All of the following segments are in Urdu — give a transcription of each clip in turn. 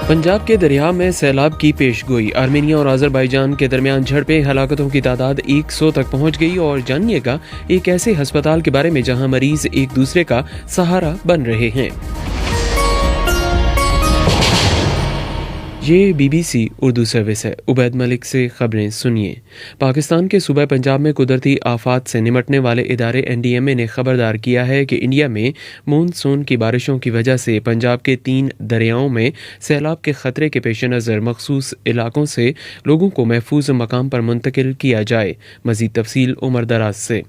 پنجاب کے دریا میں سیلاب کی پیش گوئی، آرمینیا اور آذربائیجان کے درمیان جھڑپیں، ہلاکتوں کی تعداد 100 تک پہنچ گئی، اور جانیے گا ایک ایسے ہسپتال کے بارے میں جہاں مریض ایک دوسرے کا سہارا بن رہے ہیں۔ یہ BBC اردو سروس ہے۔ عبید ملک سے خبریں سنیے۔ پاکستان کے صوبہ پنجاب میں قدرتی آفات سے نمٹنے والے ادارے NDMA نے خبردار کیا ہے کہ انڈیا میں مون سون کی بارشوں کی وجہ سے پنجاب کے 3 دریاؤں میں سیلاب کے خطرے کے پیش نظر مخصوص علاقوں سے لوگوں کو محفوظ مقام پر منتقل کیا جائے۔ مزید تفصیل عمر دراز سے۔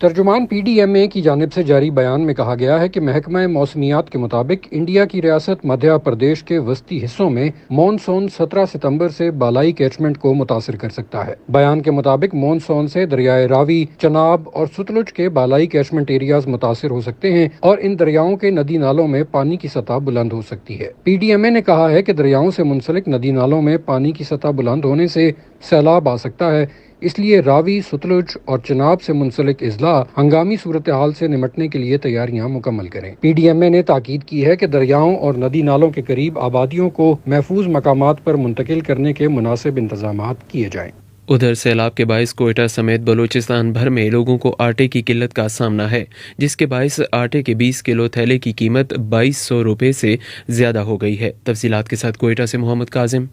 ترجمان PDMA کی جانب سے جاری بیان میں کہا گیا ہے کہ محکمہ موسمیات کے مطابق انڈیا کی ریاست مدھیہ پردیش کے وسطی حصوں میں مون سون 17 ستمبر سے بالائی کیچمنٹ کو متاثر کر سکتا ہے۔ بیان کے مطابق مون سون سے دریائے راوی، چناب اور ستلج کے بالائی کیچمنٹ ایریاز متاثر ہو سکتے ہیں اور ان دریاؤں کے ندی نالوں میں پانی کی سطح بلند ہو سکتی ہے۔ PDMA نے کہا ہے کہ دریاؤں سے منسلک ندی نالوں میں پانی کی سطح بلند ہونے سے سیلاب آ سکتا ہے، اس لیے راوی، ستلج اور چناب سے منسلک اضلاع ہنگامی صورتحال سے نمٹنے کے لیے تیاریاں مکمل کریں۔ PDMA نے تاکید کی ہے کہ دریاؤں اور ندی نالوں کے قریب آبادیوں کو محفوظ مقامات پر منتقل کرنے کے مناسب انتظامات کیے جائیں۔ ادھر سیلاب کے باعث کوئٹہ سمیت بلوچستان بھر میں لوگوں کو آٹے کی قلت کا سامنا ہے، جس کے باعث آٹے کے 20 کلو تھیلے کی قیمت 2200 روپے سے زیادہ ہو گئی ہے۔ تفصیلات کے ساتھ کوئٹہ سے محمد کاظم۔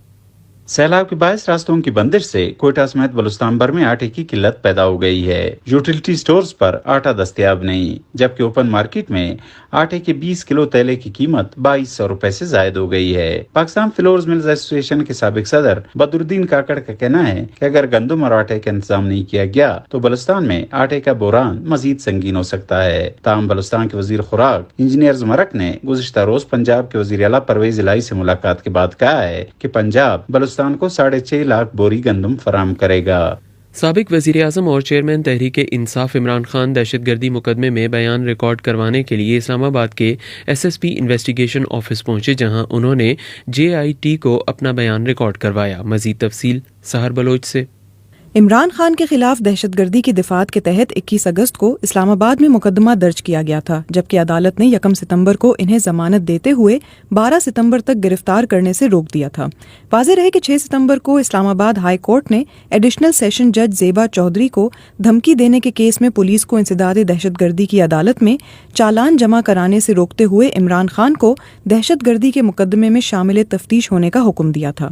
سیلاب کے باعث راستوں کی بندش سے کوئٹہ سمیت بلوچستان بھر میں آٹے کی قلت پیدا ہو گئی ہے۔ یوٹیلٹی سٹورز پر آٹا دستیاب نہیں، جبکہ اوپن مارکیٹ میں آٹے کے 20 کلو تیلے کی قیمت 2200 روپے سے زائد ہو گئی ہے۔ پاکستان فلورز ملز ایسوسی ایشن کے سابق صدر بدرالدین کاکڑ کا کہنا ہے کہ اگر گندم اور آٹے کا انتظام نہیں کیا گیا تو بلوچستان میں آٹے کا بحران مزید سنگین ہو سکتا ہے۔ تاہم بلوچستان کے وزیر خوراک انجینئر زمرک نے گزشتہ روز پنجاب کے وزیر اعلیٰ پرویز الہی سے ملاقات کے بعد کہا ہے کہ پنجاب بلوچستان کو 6.5 لاکھ بوری گندم فراہم کرے گا۔ سابق وزیر اعظم اور چیئرمین تحریک انصاف عمران خان دہشت گردی مقدمے میں بیان ریکارڈ کروانے کے لیے اسلام آباد کے SSP انویسٹیگیشن آفس پہنچے، جہاں انہوں نے JIT کو اپنا بیان ریکارڈ کروایا۔ مزید تفصیل سحر بلوچ سے۔ عمران خان کے خلاف دہشت گردی کی دفعات کے تحت 21 اگست کو اسلام آباد میں مقدمہ درج کیا گیا تھا، جبکہ عدالت نے 1 ستمبر کو انہیں ضمانت دیتے ہوئے 12 ستمبر تک گرفتار کرنے سے روک دیا تھا۔ واضح رہے کہ 6 ستمبر کو اسلام آباد ہائی کورٹ نے ایڈیشنل سیشن جج زیبا چودھری کو دھمکی دینے کے کیس میں پولیس کو انسداد دہشت گردی کی عدالت میں چالان جمع کرانے سے روکتے ہوئے عمران خان کو دہشت گردی کے مقدمے میں شامل تفتیش ہونے کا حکم دیا تھا۔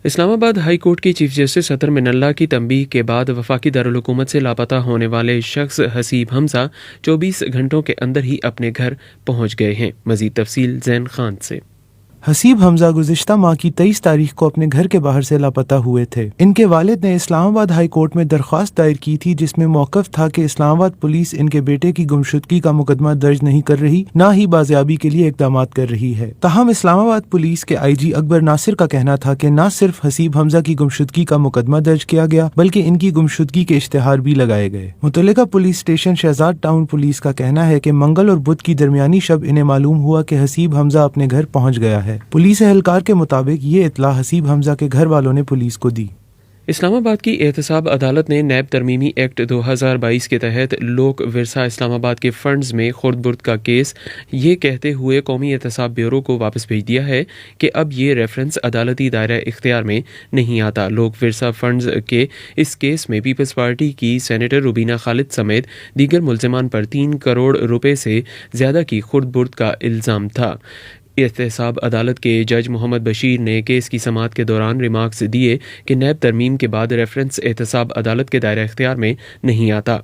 اسلام آباد ہائی کورٹ کی چیف جسٹس عطر من اللہ کی تنبیہ کے بعد وفاقی دارالحکومت سے لاپتہ ہونے والے شخص حسیب حمزہ 24 گھنٹوں کے اندر ہی اپنے گھر پہنچ گئے ہیں۔ مزید تفصیل زین خان سے۔ حسیب حمزہ گزشتہ ماہ کی 23 تاریخ کو اپنے گھر کے باہر سے لاپتہ ہوئے تھے۔ ان کے والد نے اسلام آباد ہائی کورٹ میں درخواست دائر کی تھی، جس میں موقف تھا کہ اسلام آباد پولیس ان کے بیٹے کی گمشدگی کا مقدمہ درج نہیں کر رہی، نہ ہی بازیابی کے لیے اقدامات کر رہی ہے۔ تاہم اسلام آباد پولیس کے IG اکبر ناصر کا کہنا تھا کہ نہ صرف حسیب حمزہ کی گمشدگی کا مقدمہ درج کیا گیا بلکہ ان کی گمشدگی کے اشتہار بھی لگائے گئے۔ متعلقہ police station Shahzad town police کا کہنا ہے کہ منگل اور بدھ کی درمیانی شب انہیں معلوم ہوا کہ حسیب حمزہ اپنے گھر پہنچ گیا ہے۔ پولیس اہلکار کے مطابق یہ اطلاع حسیب حمزہ کے گھر والوں نے پولیس کو دی۔ اسلام آباد کی احتساب عدالت نے نیب ترمیمی ایکٹ 2022 کے تحت لوک ورثہ اسلام آباد کے فنڈز میں خورد برد کا کیس یہ کہتے ہوئے قومی احتساب بیورو کو واپس بھیج دیا ہے کہ اب یہ ریفرنس عدالتی دائرہ اختیار میں نہیں آتا۔ لوک ورثہ فنڈز کے اس کیس میں پیپلز پارٹی کی سینیٹر روبینہ خالد سمیت دیگر ملزمان پر 3 کروڑ روپے سے زیادہ کی خورد برد کا الزام تھا۔ احتساب عدالت کے جج محمد بشیر نے کیس کی سماعت کے دوران ریمارکس دیے کہ نیب ترمیم کے بعد ریفرنس احتساب عدالت کے دائرہ اختیار میں نہیں آتا۔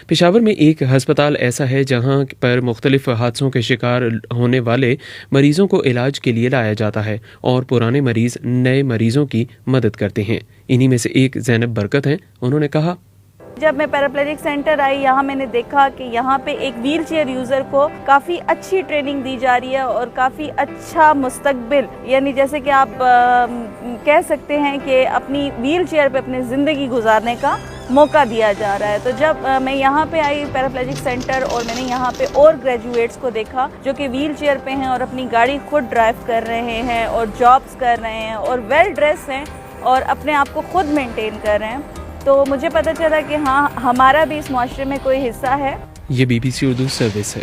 پشاور میں ایک ہسپتال ایسا ہے جہاں پر مختلف حادثوں کے شکار ہونے والے مریضوں کو علاج کے لیے لایا جاتا ہے اور پرانے مریض نئے مریضوں کی مدد کرتے ہیں۔ انہی میں سے ایک زینب برکت ہیں، انہوں نے کہا، جب میں پیراپلیجک سینٹر آئی یہاں میں نے دیکھا کہ یہاں پہ ایک ویل چیئر یوزر کو کافی اچھی ٹریننگ دی جا رہی ہے اور کافی اچھا مستقبل، یعنی جیسے کہ آپ کہہ سکتے ہیں کہ اپنی ویل چیئر پہ اپنی زندگی گزارنے کا موقع دیا جا رہا ہے۔ تو جب میں یہاں پہ آئی پیراپلیجک سینٹر اور میں نے یہاں پہ اور گریجویٹس کو دیکھا جو کہ ویل چیئر پہ ہیں اور اپنی گاڑی خود ڈرائیو کر رہے ہیں اور جابس کر رہے ہیں اور ویل ڈریس ہیں اور اپنے آپ کو خود مینٹین کر رہے ہیں، تو مجھے پتہ چلا کہ ہاں ہمارا بھی اس معاشرے میں کوئی حصہ ہے۔ یہ BBC اردو سروس ہے۔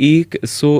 100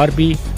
RB